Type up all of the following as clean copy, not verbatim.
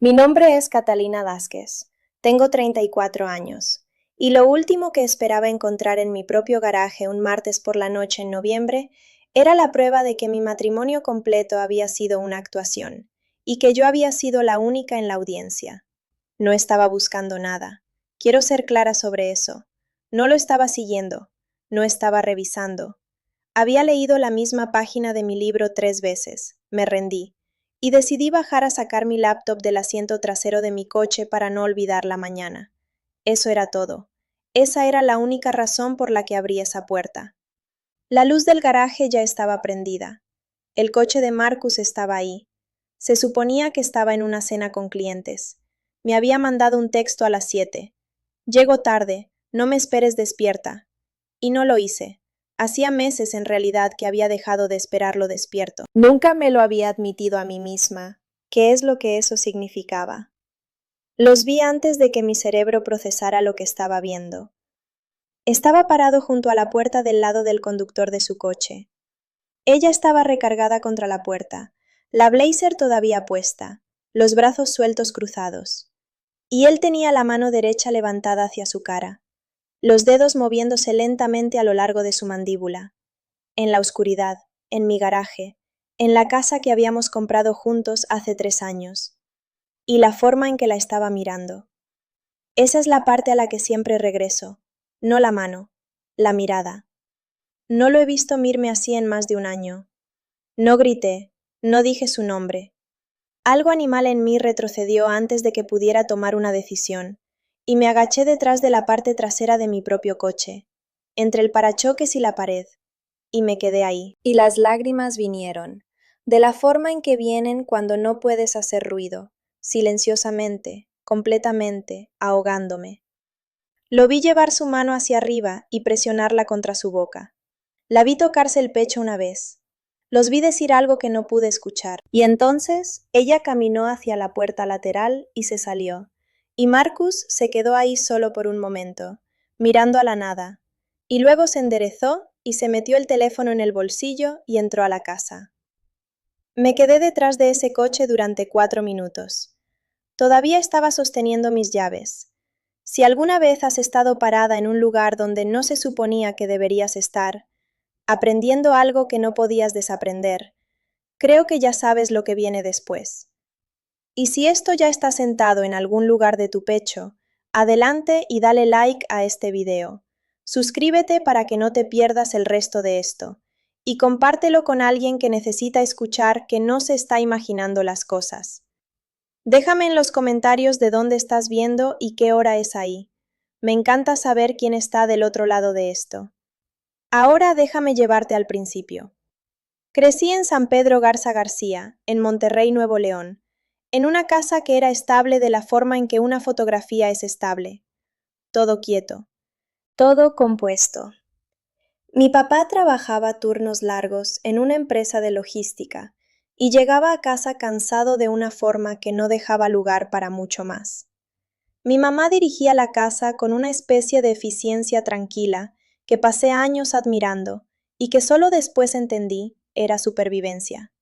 Mi nombre es Catalina Vázquez. Tengo 34 años. Y lo último que esperaba encontrar en mi propio garaje un martes por la noche en noviembre era la prueba de que mi matrimonio completo había sido una actuación, y que yo había sido la única en la audiencia. No estaba buscando nada. Quiero ser clara sobre eso. No lo estaba siguiendo. No estaba revisando. Había leído la misma página de mi libro 3 veces. Me rendí. Y decidí bajar a sacar mi laptop del asiento trasero de mi coche para no olvidar la mañana. Eso era todo. Esa era la única razón por la que abrí esa puerta. La luz del garaje ya estaba prendida. El coche de Marcus estaba ahí. Se suponía que estaba en una cena con clientes. Me había mandado un texto a las 7. Llego tarde, no me esperes despierta. Y no lo hice. Hacía meses en realidad que había dejado de esperarlo despierto. Nunca me lo había admitido a mí misma. ¿Qué es lo que eso significaba? Los vi antes de que mi cerebro procesara lo que estaba viendo. Estaba parado junto a la puerta del lado del conductor de su coche. Ella estaba recargada contra la puerta, la blazer todavía puesta, los brazos sueltos cruzados. Y él tenía la mano derecha levantada hacia su cara, los dedos moviéndose lentamente a lo largo de su mandíbula. En la oscuridad, en mi garaje, en la casa que habíamos comprado juntos hace 3 años. Y la forma en que la estaba mirando. Esa es la parte a la que siempre regreso, no la mano, la mirada. No lo he visto mirarme así en más de un año. No grité, no dije su nombre. Algo animal en mí retrocedió antes de que pudiera tomar una decisión, y me agaché detrás de la parte trasera de mi propio coche, entre el parachoques y la pared, y me quedé ahí. Y las lágrimas vinieron, de la forma en que vienen cuando no puedes hacer ruido, silenciosamente, completamente, ahogándome. Lo vi llevar su mano hacia arriba y presionarla contra su boca. La vi tocarse el pecho una vez. Los vi decir algo que no pude escuchar. Y entonces ella caminó hacia la puerta lateral y se salió. Y Marcus se quedó ahí solo por un momento, mirando a la nada. Y luego se enderezó y se metió el teléfono en el bolsillo y entró a la casa. Me quedé detrás de ese coche durante 4 minutos. Todavía estaba sosteniendo mis llaves. Si alguna vez has estado parada en un lugar donde no se suponía que deberías estar, aprendiendo algo que no podías desaprender, creo que ya sabes lo que viene después. Y si esto ya está sentado en algún lugar de tu pecho, adelante y dale like a este video. Suscríbete para que no te pierdas el resto de esto. Y compártelo con alguien que necesita escuchar que no se está imaginando las cosas. Déjame en los comentarios de dónde estás viendo y qué hora es ahí. Me encanta saber quién está del otro lado de esto. Ahora déjame llevarte al principio. Crecí en San Pedro Garza García, en Monterrey, Nuevo León, en una casa que era estable de la forma en que una fotografía es estable. Todo quieto. Todo compuesto. Mi papá trabajaba turnos largos en una empresa de logística y llegaba a casa cansado de una forma que no dejaba lugar para mucho más. Mi mamá dirigía la casa con una especie de eficiencia tranquila que pasé años admirando y que solo después entendí era supervivencia.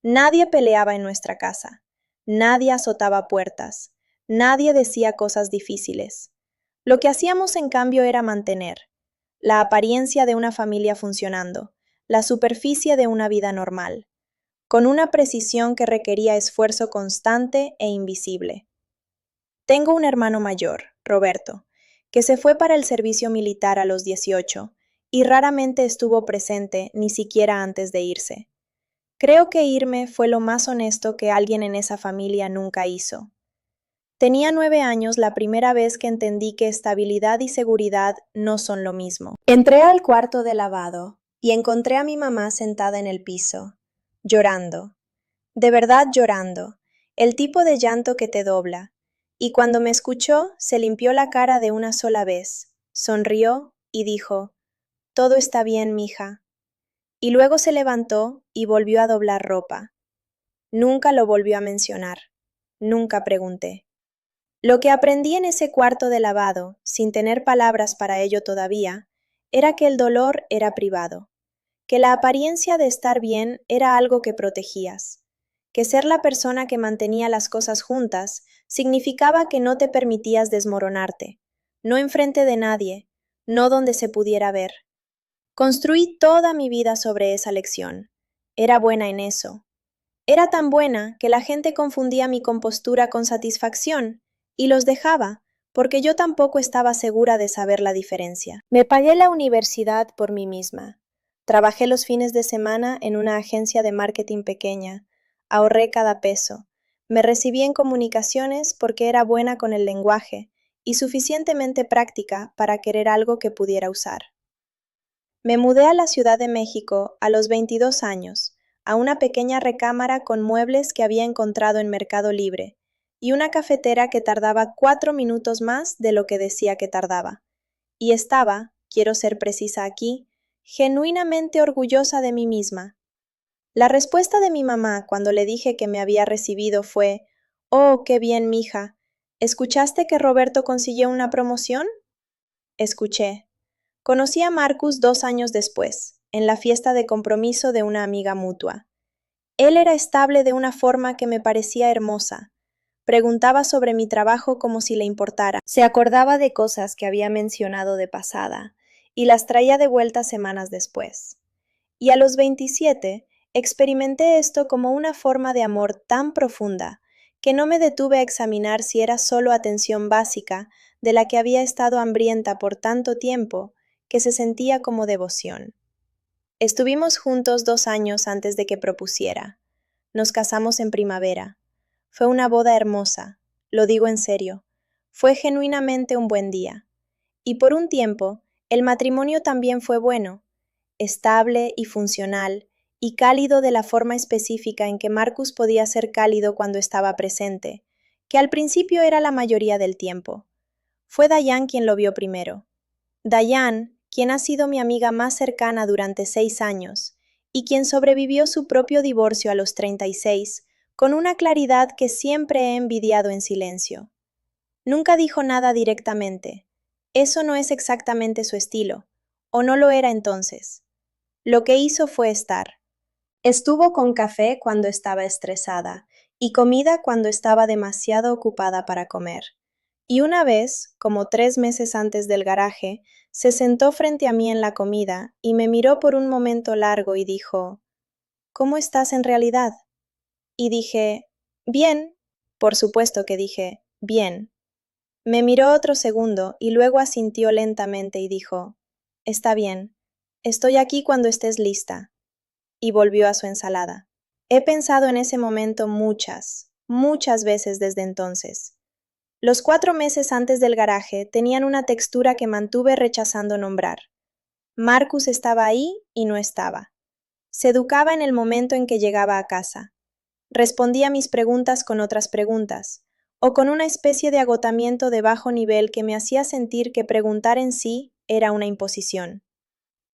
Nadie peleaba en nuestra casa, nadie azotaba puertas, nadie decía cosas difíciles. Lo que hacíamos en cambio era mantener la apariencia de una familia funcionando, la superficie de una vida normal, con una precisión que requería esfuerzo constante e invisible. Tengo un hermano mayor, Roberto, que se fue para el servicio militar a los 18 y raramente estuvo presente ni siquiera antes de irse. Creo que irme fue lo más honesto que alguien en esa familia nunca hizo. Tenía 9 años la primera vez que entendí que estabilidad y seguridad no son lo mismo. Entré al cuarto de lavado y encontré a mi mamá sentada en el piso, llorando. De verdad llorando, el tipo de llanto que te dobla. Y cuando me escuchó, se limpió la cara de una sola vez, sonrió y dijo, «Todo está bien, mija». Y luego se levantó y volvió a doblar ropa. Nunca lo volvió a mencionar. Nunca pregunté. Lo que aprendí en ese cuarto de lavado, sin tener palabras para ello todavía, era que el dolor era privado, que la apariencia de estar bien era algo que protegías, que ser la persona que mantenía las cosas juntas significaba que no te permitías desmoronarte, no enfrente de nadie, no donde se pudiera ver. Construí toda mi vida sobre esa lección. Era buena en eso. Era tan buena que la gente confundía mi compostura con satisfacción y los dejaba, porque yo tampoco estaba segura de saber la diferencia. Me pagué la universidad por mí misma. Trabajé los fines de semana en una agencia de marketing pequeña. Ahorré cada peso. Me recibí en comunicaciones porque era buena con el lenguaje y suficientemente práctica para querer algo que pudiera usar. Me mudé a la Ciudad de México a los 22 años, a una pequeña recámara con muebles que había encontrado en Mercado Libre y una cafetera que tardaba 4 minutos más de lo que decía que tardaba. Y estaba, quiero ser precisa aquí, genuinamente orgullosa de mí misma. La respuesta de mi mamá cuando le dije que me había recibido fue: «Oh, qué bien, mija. ¿Escuchaste que Roberto consiguió una promoción?» Escuché. Conocí a Marcus 2 años después, en la fiesta de compromiso de una amiga mutua. Él era estable de una forma que me parecía hermosa. Preguntaba sobre mi trabajo como si le importara. Se acordaba de cosas que había mencionado de pasada y las traía de vuelta semanas después. Y a los 27 experimenté esto como una forma de amor tan profunda que no me detuve a examinar si era solo atención básica de la que había estado hambrienta por tanto tiempo que se sentía como devoción. Estuvimos juntos 2 años antes de que propusiera. Nos casamos en primavera. Fue una boda hermosa, lo digo en serio. Fue genuinamente un buen día. Y por un tiempo, el matrimonio también fue bueno, estable y funcional, y cálido de la forma específica en que Marcus podía ser cálido cuando estaba presente, que al principio era la mayoría del tiempo. Fue Dayan quien lo vio primero. Dayan, quien ha sido mi amiga más cercana durante 6 años, y quien sobrevivió su propio divorcio a los 36, con una claridad que siempre he envidiado en silencio. Nunca dijo nada directamente. Eso no es exactamente su estilo, o no lo era entonces. Lo que hizo fue estar. Estuvo con café cuando estaba estresada y comida cuando estaba demasiado ocupada para comer. Y una vez, como 3 meses antes del garaje, se sentó frente a mí en la comida y me miró por un momento largo y dijo: «¿Cómo estás en realidad?» Y dije: «Bien». Por supuesto que dije: «Bien». Me miró otro segundo y luego asintió lentamente y dijo: «Está bien. Estoy aquí cuando estés lista». Y volvió a su ensalada. He pensado en ese momento muchas veces desde entonces. Los 4 meses antes del garaje tenían una textura que mantuve rechazando nombrar. Marcus estaba ahí y no estaba. Se educaba en el momento en que llegaba a casa. Respondía mis preguntas con otras preguntas, o con una especie de agotamiento de bajo nivel que me hacía sentir que preguntar en sí era una imposición.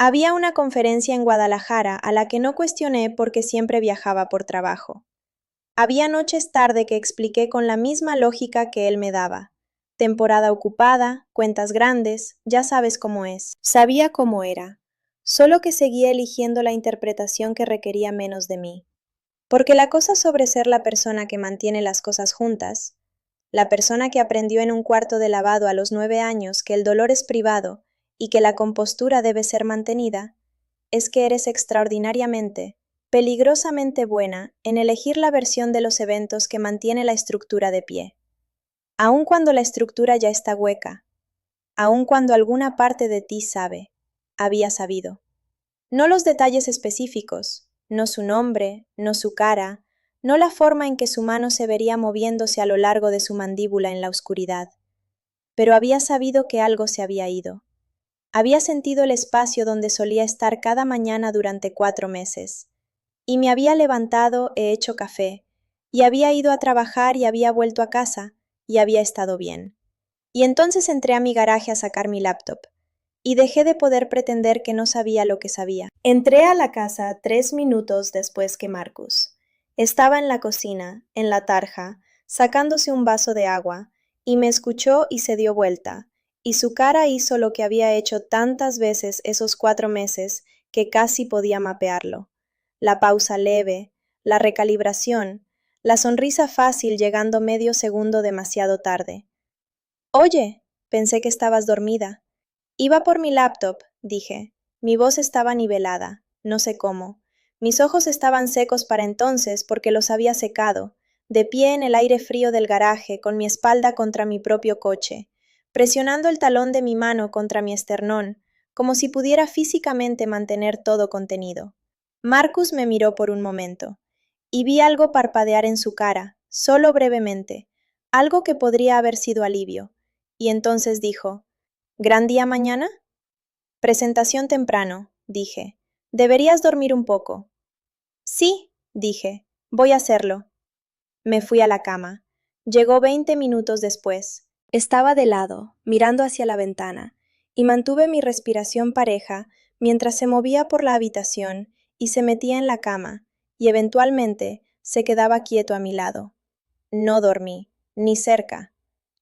Había una conferencia en Guadalajara a la que no cuestioné porque siempre viajaba por trabajo. Había noches tarde que expliqué con la misma lógica que él me daba. Temporada ocupada, cuentas grandes, ya sabes cómo es. Sabía cómo era, solo que seguía eligiendo la interpretación que requería menos de mí. Porque la cosa sobre ser la persona que mantiene las cosas juntas, la persona que aprendió en un cuarto de lavado a los 9 años que el dolor es privado y que la compostura debe ser mantenida, es que eres extraordinariamente, peligrosamente buena en elegir la versión de los eventos que mantiene la estructura de pie. Aun cuando la estructura ya está hueca, aun cuando alguna parte de ti sabe, había sabido. No los detalles específicos, no su nombre, no su cara, no la forma en que su mano se vería moviéndose a lo largo de su mandíbula en la oscuridad. Pero había sabido que algo se había ido. Había sentido el espacio donde solía estar cada mañana durante 4 meses. Y me había levantado, he hecho café, y había ido a trabajar y había vuelto a casa, y había estado bien. Y entonces entré a mi garaje a sacar mi laptop, y dejé de poder pretender que no sabía lo que sabía. Entré a la casa 3 minutos después que Marcus. Estaba en la cocina, en la tarja, sacándose un vaso de agua, y me escuchó y se dio vuelta, y su cara hizo lo que había hecho tantas veces esos 4 meses que casi podía mapearlo. La pausa leve, la recalibración, la sonrisa fácil llegando medio segundo demasiado tarde. Oye, pensé que estabas dormida. Iba por mi laptop, dije. Mi voz estaba nivelada, no sé cómo. Mis ojos estaban secos para entonces porque los había secado, de pie en el aire frío del garaje con mi espalda contra mi propio coche, presionando el talón de mi mano contra mi esternón, como si pudiera físicamente mantener todo contenido. Marcus me miró por un momento, y vi algo parpadear en su cara, solo brevemente, algo que podría haber sido alivio, y entonces dijo, ¿Gran día mañana? Presentación temprano, dije. Deberías dormir un poco. Sí, dije. Voy a hacerlo. Me fui a la cama. Llegó 20 minutos después. Estaba de lado, mirando hacia la ventana, y mantuve mi respiración pareja mientras se movía por la habitación y se metía en la cama, y eventualmente se quedaba quieto a mi lado. No dormí, ni cerca.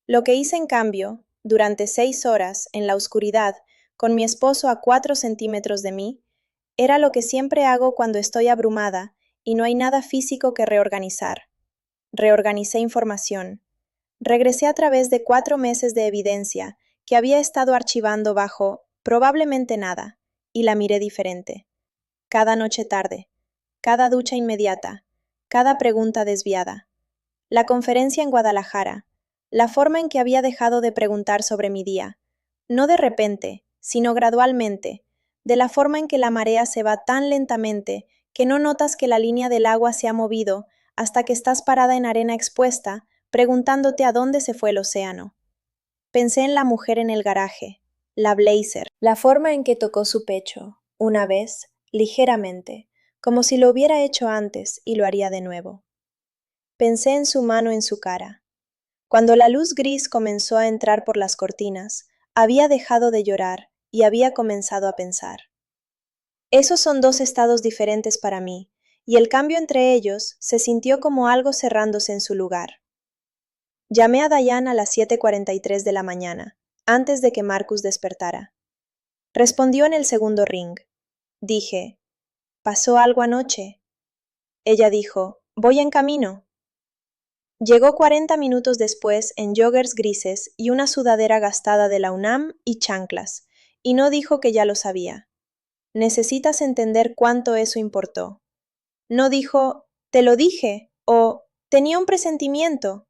Lo que hice en cambio, durante 6 horas, en la oscuridad, con mi esposo a 4 centímetros de mí, era lo que siempre hago cuando estoy abrumada y no hay nada físico que reorganizar. Reorganicé información. Regresé a través de 4 meses de evidencia que había estado archivando bajo probablemente nada, y la miré diferente. Cada noche tarde, cada ducha inmediata, cada pregunta desviada. La conferencia en Guadalajara, la forma en que había dejado de preguntar sobre mi día, no de repente, sino gradualmente, de la forma en que la marea se va tan lentamente que no notas que la línea del agua se ha movido hasta que estás parada en arena expuesta, preguntándote a dónde se fue el océano. Pensé en la mujer en el garaje, la blazer, la forma en que tocó su pecho, una vez, ligeramente, como si lo hubiera hecho antes y lo haría de nuevo. Pensé en su mano en su cara. Cuando la luz gris comenzó a entrar por las cortinas, había dejado de llorar y había comenzado a pensar. Esos son 2 estados diferentes para mí, y el cambio entre ellos se sintió como algo cerrándose en su lugar. Llamé a Diane a las 7:43 de la mañana, antes de que Marcus despertara. Respondió en el segundo ring. Dije, ¿pasó algo anoche? Ella dijo, voy en camino. Llegó 40 minutos después en joggers grises y una sudadera gastada de la UNAM y chanclas, y no dijo que ya lo sabía. Necesitas entender cuánto eso importó. No dijo, te lo dije, o tenía un presentimiento,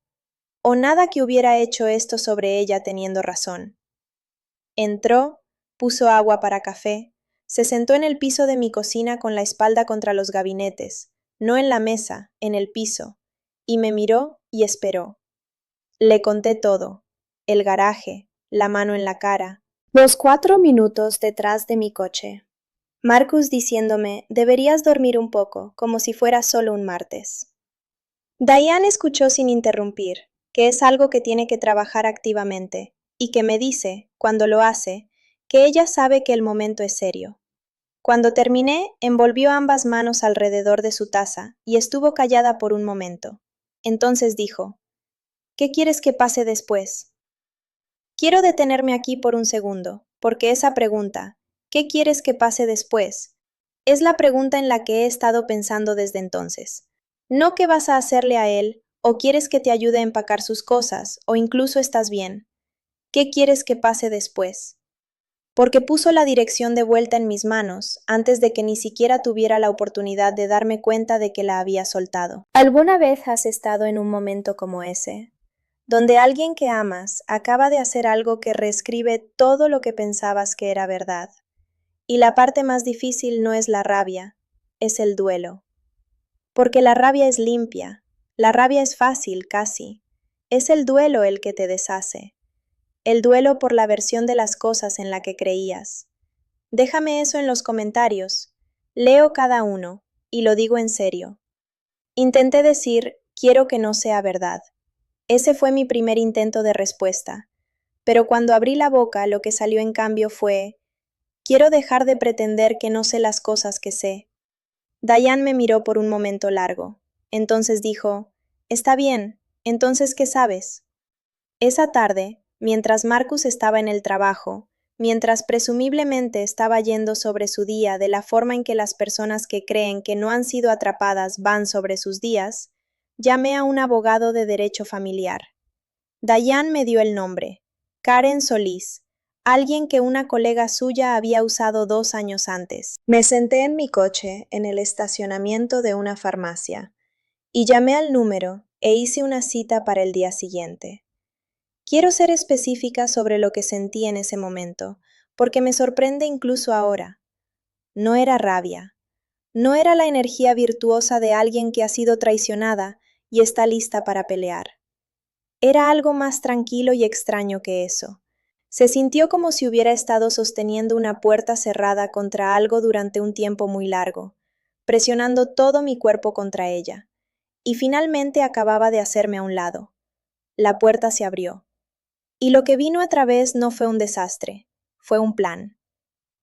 o nada que hubiera hecho esto sobre ella teniendo razón. Entró, puso agua para café, se sentó en el piso de mi cocina con la espalda contra los gabinetes, no en la mesa, en el piso, y me miró y esperó. Le conté todo, el garaje, la mano en la cara, los 4 minutos detrás de mi coche. Marcus diciéndome, deberías dormir un poco, como si fuera solo un martes. Diane escuchó sin interrumpir, que es algo que tiene que trabajar activamente, y que me dice, cuando lo hace, que ella sabe que el momento es serio. Cuando terminé, envolvió ambas manos alrededor de su taza y estuvo callada por un momento. Entonces dijo, ¿qué quieres que pase después? Quiero detenerme aquí por un segundo, porque esa pregunta, ¿qué quieres que pase después? Es la pregunta en la que he estado pensando desde entonces. No qué vas a hacerle a él, o quieres que te ayude a empacar sus cosas, o incluso estás bien. ¿Qué quieres que pase después? Porque puso la dirección de vuelta en mis manos antes de que ni siquiera tuviera la oportunidad de darme cuenta de que la había soltado. ¿Alguna vez has estado en un momento como ese, donde alguien que amas acaba de hacer algo que reescribe todo lo que pensabas que era verdad? Y la parte más difícil no es la rabia, es el duelo. Porque la rabia es limpia, la rabia es fácil casi. Es el duelo el que te deshace. El duelo por la versión de las cosas en la que creías. Déjame eso en los comentarios. Leo cada uno, y lo digo en serio. Intenté decir, quiero que no sea verdad. Ese fue mi primer intento de respuesta. Pero cuando abrí la boca, lo que salió en cambio fue, quiero dejar de pretender que no sé las cosas que sé. Diane me miró por un momento largo. Entonces dijo, está bien, entonces ¿qué sabes? Esa tarde, mientras Marcus estaba en el trabajo, mientras presumiblemente estaba yendo sobre su día de la forma en que las personas que creen que no han sido atrapadas van sobre sus días, Llamé a un abogado de derecho familiar. Dayan me dio el nombre, Karen Solís, alguien que una colega suya había usado 2 años antes. Me senté en mi coche en el estacionamiento de una farmacia y llamé al número e hice una cita para el día siguiente. Quiero ser específica sobre lo que sentí en ese momento, porque me sorprende incluso ahora. No era rabia, no era la energía virtuosa de alguien que ha sido traicionada y está lista para pelear. Era algo más tranquilo y extraño que eso. Se sintió como si hubiera estado sosteniendo una puerta cerrada contra algo durante un tiempo muy largo, presionando todo mi cuerpo contra ella, y finalmente acababa de hacerme a un lado. La puerta se abrió. Y lo que vino a través no fue un desastre, fue un plan.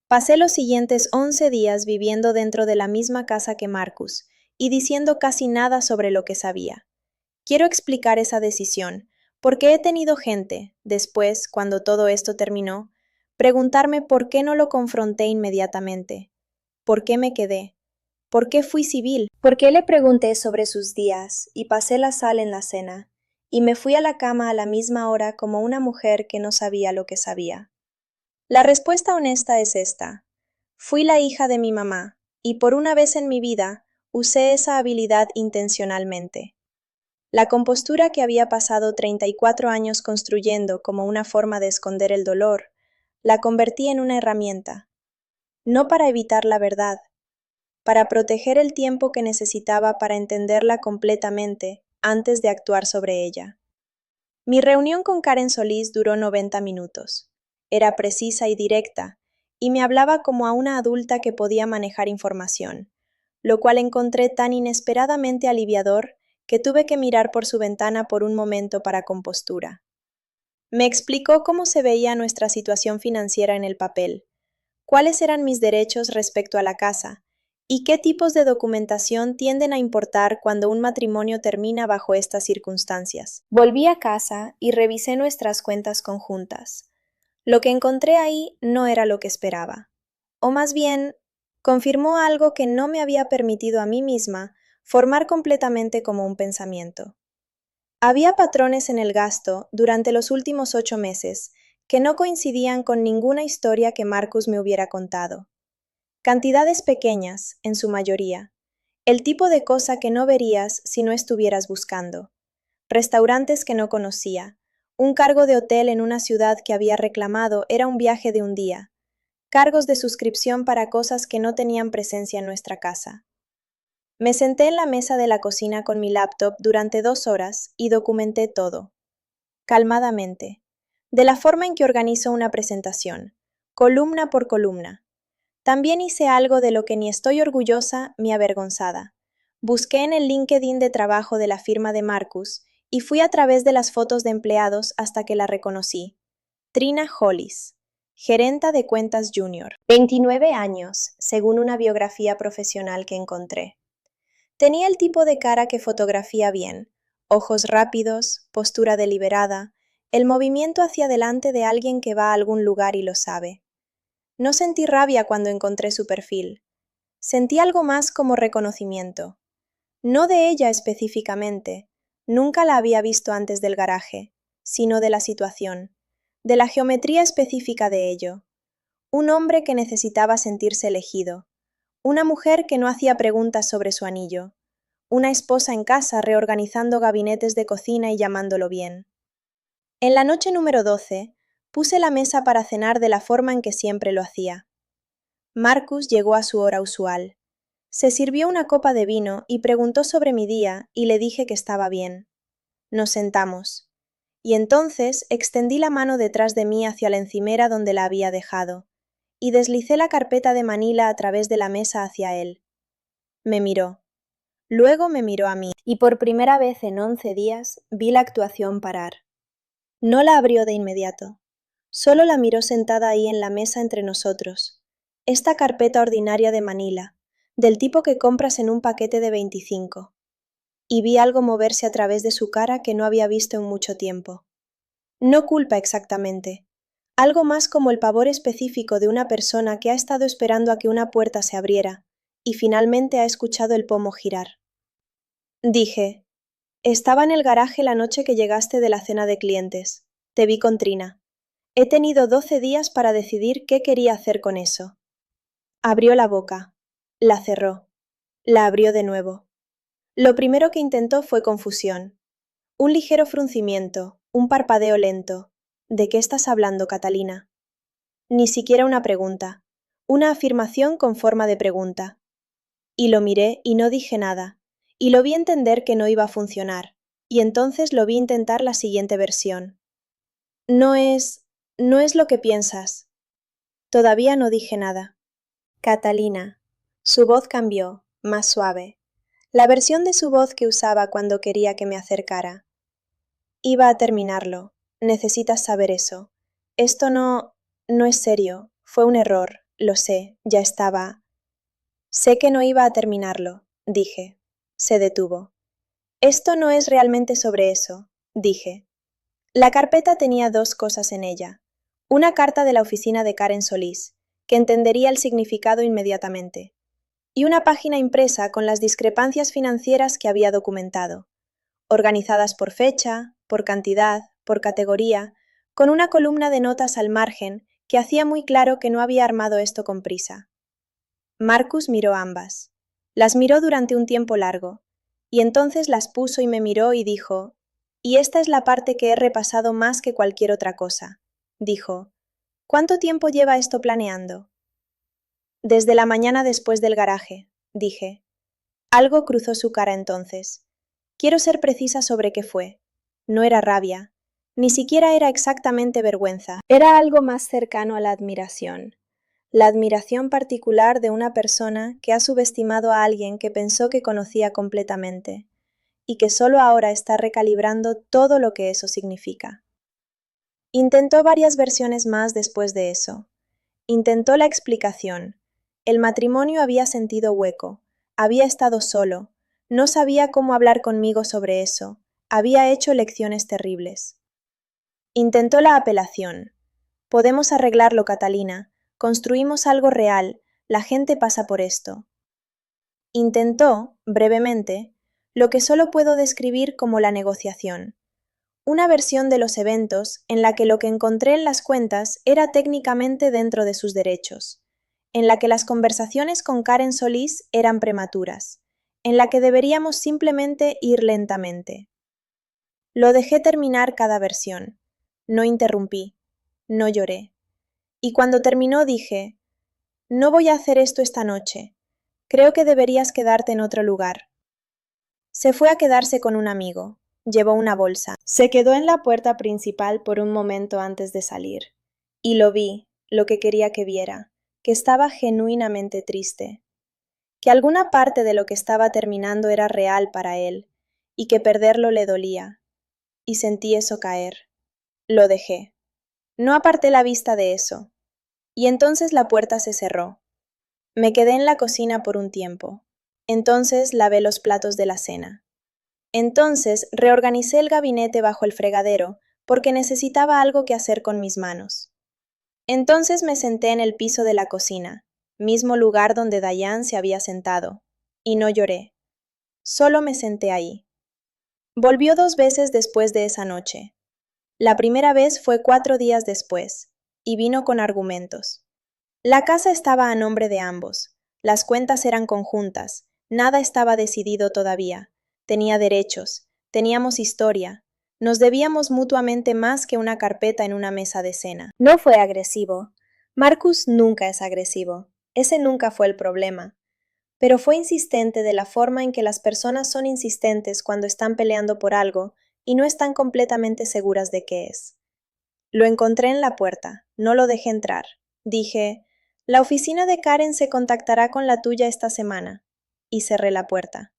Pasé los siguientes 11 días viviendo dentro de la misma casa que Marcus, y diciendo casi nada sobre lo que sabía. Quiero explicar esa decisión, porque he tenido gente, después, cuando todo esto terminó, preguntarme por qué no lo confronté inmediatamente, por qué me quedé, por qué fui civil, por qué le pregunté sobre sus días y pasé la sal en la cena, y me fui a la cama a la misma hora como una mujer que no sabía lo que sabía. La respuesta honesta es esta. Fui la hija de mi mamá, y por una vez en mi vida usé esa habilidad intencionalmente. La compostura que había pasado 34 años construyendo como una forma de esconder el dolor, la convertí en una herramienta, no para evitar la verdad, para proteger el tiempo que necesitaba para entenderla completamente antes de actuar sobre ella. Mi reunión con Karen Solís duró 90 minutos. Era precisa y directa, y me hablaba como a una adulta que podía manejar información, lo cual encontré tan inesperadamente aliviador que tuve que mirar por su ventana por un momento para compostura. Me explicó cómo se veía nuestra situación financiera en el papel, cuáles eran mis derechos respecto a la casa, y qué tipos de documentación tienden a importar cuando un matrimonio termina bajo estas circunstancias. Volví a casa y revisé nuestras cuentas conjuntas. Lo que encontré ahí no era lo que esperaba. O más bien, confirmó algo que no me había permitido a mí misma formar completamente como un pensamiento. Había patrones en el gasto durante los últimos 8 meses que no coincidían con ninguna historia que Marcus me hubiera contado. Cantidades pequeñas, en su mayoría. El tipo de cosa que no verías si no estuvieras buscando. Restaurantes que no conocía. Un cargo de hotel en una ciudad que había reclamado era un viaje de un día. Cargos de suscripción para cosas que no tenían presencia en nuestra casa. Me senté en la mesa de la cocina con mi laptop durante 2 horas y documenté todo. Calmadamente. De la forma en que organizo una presentación. Columna por columna. También hice algo de lo que ni estoy orgullosa ni avergonzada. Busqué en el LinkedIn de trabajo de la firma de Marcus y fui a través de las fotos de empleados hasta que la reconocí. Trina Hollis, gerenta de cuentas junior. 29 años, según una biografía profesional que encontré. Tenía el tipo de cara que fotografía bien, ojos rápidos, postura deliberada, el movimiento hacia adelante de alguien que va a algún lugar y lo sabe. No sentí rabia cuando encontré su perfil. Sentí algo más como reconocimiento. No de ella específicamente, nunca la había visto antes del garaje, sino de la situación, de la geometría específica de ello. Un hombre que necesitaba sentirse elegido, una mujer que no hacía preguntas sobre su anillo, una esposa en casa reorganizando gabinetes de cocina y llamándolo bien. En la noche número 12, puse la mesa para cenar de la forma en que siempre lo hacía. Marcus llegó a su hora usual. Se sirvió una copa de vino y preguntó sobre mi día y le dije que estaba bien. Nos sentamos. Y entonces extendí la mano detrás de mí hacia la encimera donde la había dejado, y deslicé la carpeta de Manila a través de la mesa hacia él. Me miró. Luego me miró a mí, y por primera vez en 11 días vi la actuación parar. No la abrió de inmediato. Solo la miró sentada ahí en la mesa entre nosotros. Esta carpeta ordinaria de Manila, del tipo que compras en un paquete de 25. Y vi algo moverse a través de su cara que no había visto en mucho tiempo. No culpa exactamente. Algo más como el pavor específico de una persona que ha estado esperando a que una puerta se abriera y finalmente ha escuchado el pomo girar. Dije, Estaba en el garaje la noche que llegaste de la cena de clientes. Te vi con Trina. He tenido 12 días para decidir qué quería hacer con eso. Abrió la boca. La cerró. La abrió de nuevo. Lo primero que intentó fue confusión. Un ligero fruncimiento, un parpadeo lento. ¿De qué estás hablando, Catalina? Ni siquiera una pregunta. Una afirmación con forma de pregunta. Y lo miré y no dije nada. Y lo vi entender que no iba a funcionar. Y entonces lo vi intentar la siguiente versión. No es lo que piensas. Todavía no dije nada. Catalina. Su voz cambió, más suave. La versión de su voz que usaba cuando quería que me acercara. Iba a terminarlo. Necesitas saber eso. Esto no es serio. Fue un error. Lo sé. Ya estaba. Sé que no iba a terminarlo, dije. Se detuvo. Esto no es realmente sobre eso, dije. La carpeta tenía dos cosas en ella. Una carta de la oficina de Karen Solís, que entendería el significado inmediatamente, y una página impresa con las discrepancias financieras que había documentado, organizadas por fecha, por cantidad, por categoría, con una columna de notas al margen que hacía muy claro que no había armado esto con prisa. Marcus miró ambas. Las miró durante un tiempo largo, y entonces las puso y me miró y dijo, «Y esta es la parte que he repasado más que cualquier otra cosa», dijo. «¿Cuánto tiempo lleva esto planeando?» «Desde la mañana después del garaje», dije. Algo cruzó su cara entonces. Quiero ser precisa sobre qué fue. No era rabia, ni siquiera era exactamente vergüenza. Era algo más cercano a la admiración particular de una persona que ha subestimado a alguien que pensó que conocía completamente, y que solo ahora está recalibrando todo lo que eso significa. Intentó varias versiones más después de eso. Intentó la explicación. El matrimonio había sentido hueco, había estado solo, no sabía cómo hablar conmigo sobre eso, había hecho elecciones terribles. Intentó la apelación. Podemos arreglarlo, Catalina. Construimos algo real, la gente pasa por esto. Intentó, brevemente, lo que solo puedo describir como la negociación. Una versión de los eventos en la que lo que encontré en las cuentas era técnicamente dentro de sus derechos, en la que las conversaciones con Karen Solís eran prematuras, en la que deberíamos simplemente ir lentamente. Lo dejé terminar cada versión. No interrumpí. No lloré. Y cuando terminó dije, «No voy a hacer esto esta noche. Creo que deberías quedarte en otro lugar». Se fue a quedarse con un amigo. Llevó una bolsa. Se quedó en la puerta principal por un momento antes de salir. Y lo vi, lo que quería que viera, que estaba genuinamente triste. Que alguna parte de lo que estaba terminando era real para él, y que perderlo le dolía. Y sentí eso caer. Lo dejé. No aparté la vista de eso. Y entonces la puerta se cerró. Me quedé en la cocina por un tiempo. Entonces lavé los platos de la cena. Entonces reorganicé el gabinete bajo el fregadero porque necesitaba algo que hacer con mis manos. Entonces me senté en el piso de la cocina, mismo lugar donde Diane se había sentado, y no lloré. Solo me senté ahí. Volvió 2 veces después de esa noche. La primera vez fue 4 días después, y vino con argumentos. La casa estaba a nombre de ambos, las cuentas eran conjuntas, nada estaba decidido todavía, tenía derechos, teníamos historia, nos debíamos mutuamente más que una carpeta en una mesa de cena. No fue agresivo. Marcus nunca es agresivo, ese nunca fue el problema. Pero fue insistente de la forma en que las personas son insistentes cuando están peleando por algo y no están completamente seguras de qué es. Lo encontré en la puerta, no lo dejé entrar. Dije, «La oficina de Karen se contactará con la tuya esta semana», y cerré la puerta.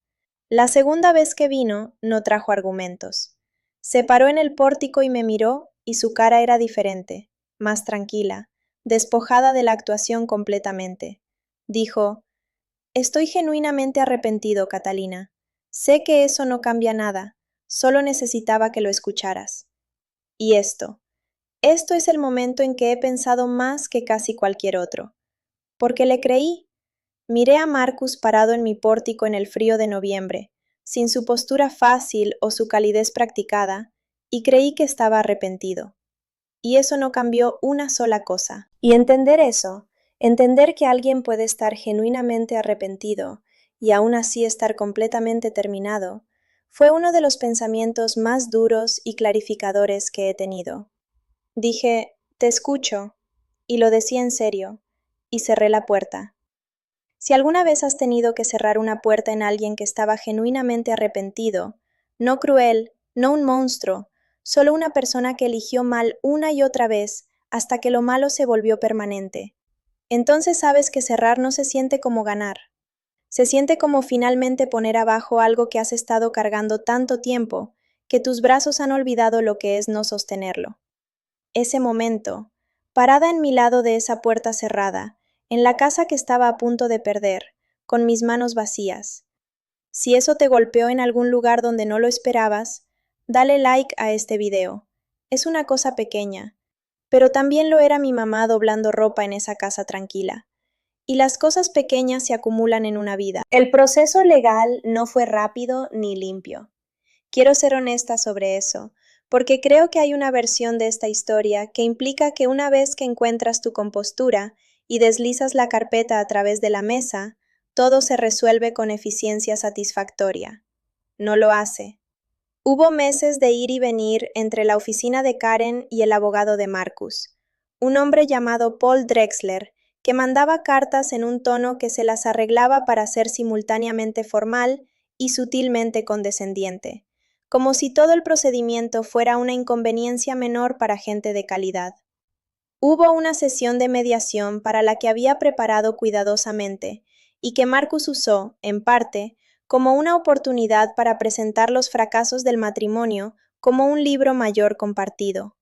La segunda vez que vino, no trajo argumentos. Se paró en el pórtico y me miró, y su cara era diferente, más tranquila, despojada de la actuación completamente. Dijo, «Estoy genuinamente arrepentido, Catalina. Sé que eso no cambia nada, solo necesitaba que lo escucharas. Y esto es el momento en que he pensado más que casi cualquier otro. Porque le creí. Miré a Marcus parado en mi pórtico en el frío de noviembre, sin su postura fácil o su calidez practicada, y creí que estaba arrepentido. Y eso no cambió una sola cosa. Y entender eso, entender que alguien puede estar genuinamente arrepentido y aún así estar completamente terminado, fue uno de los pensamientos más duros y clarificadores que he tenido. Dije, te escucho, y lo decía en serio, y cerré la puerta. Si alguna vez has tenido que cerrar una puerta en alguien que estaba genuinamente arrepentido, no cruel, no un monstruo, solo una persona que eligió mal una y otra vez hasta que lo malo se volvió permanente, entonces sabes que cerrar no se siente como ganar. Se siente como finalmente poner abajo algo que has estado cargando tanto tiempo que tus brazos han olvidado lo que es no sostenerlo. Ese momento, parada en mi lado de esa puerta cerrada, en la casa que estaba a punto de perder, con mis manos vacías. Si eso te golpeó en algún lugar donde no lo esperabas, dale like a este video. Es una cosa pequeña, pero también lo era mi mamá doblando ropa en esa casa tranquila. Y las cosas pequeñas se acumulan en una vida. El proceso legal no fue rápido ni limpio. Quiero ser honesta sobre eso, porque creo que hay una versión de esta historia que implica que una vez que encuentras tu compostura y deslizas la carpeta a través de la mesa, todo se resuelve con eficiencia satisfactoria. No lo hace. Hubo meses de ir y venir entre la oficina de Karen y el abogado de Marcus, un hombre llamado Paul Drexler, que mandaba cartas en un tono que se las arreglaba para ser simultáneamente formal y sutilmente condescendiente, como si todo el procedimiento fuera una inconveniencia menor para gente de calidad. Hubo una sesión de mediación para la que había preparado cuidadosamente y que Marcus usó, en parte, como una oportunidad para presentar los fracasos del matrimonio como un libro mayor compartido,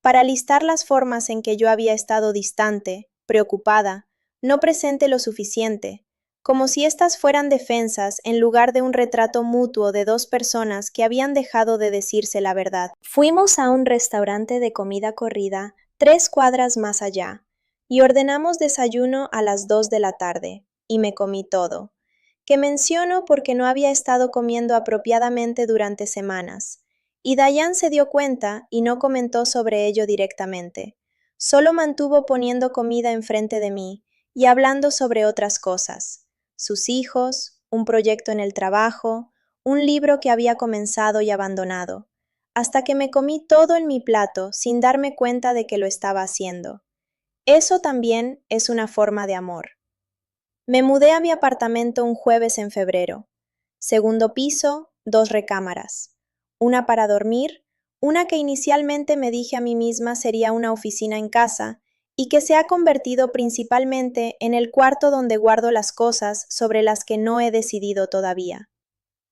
para listar las formas en que yo había estado distante, preocupada, no presente lo suficiente, como si éstas fueran defensas en lugar de un retrato mutuo de dos personas que habían dejado de decirse la verdad. Fuimos a un restaurante de comida corrida 3 cuadras más allá, y ordenamos desayuno a las 2 de la tarde, y me comí todo, que menciono porque no había estado comiendo apropiadamente durante semanas, y Diane se dio cuenta y no comentó sobre ello directamente. Solo mantuvo poniendo comida enfrente de mí y hablando sobre otras cosas. Sus hijos, un proyecto en el trabajo, un libro que había comenzado y abandonado, hasta que me comí todo en mi plato sin darme cuenta de que lo estaba haciendo. Eso también es una forma de amor. Me mudé a mi apartamento un jueves en febrero. Segundo piso, 2 recámaras. Una para dormir, una que inicialmente me dije a mí misma sería una oficina en casa y que se ha convertido principalmente en el cuarto donde guardo las cosas sobre las que no he decidido todavía.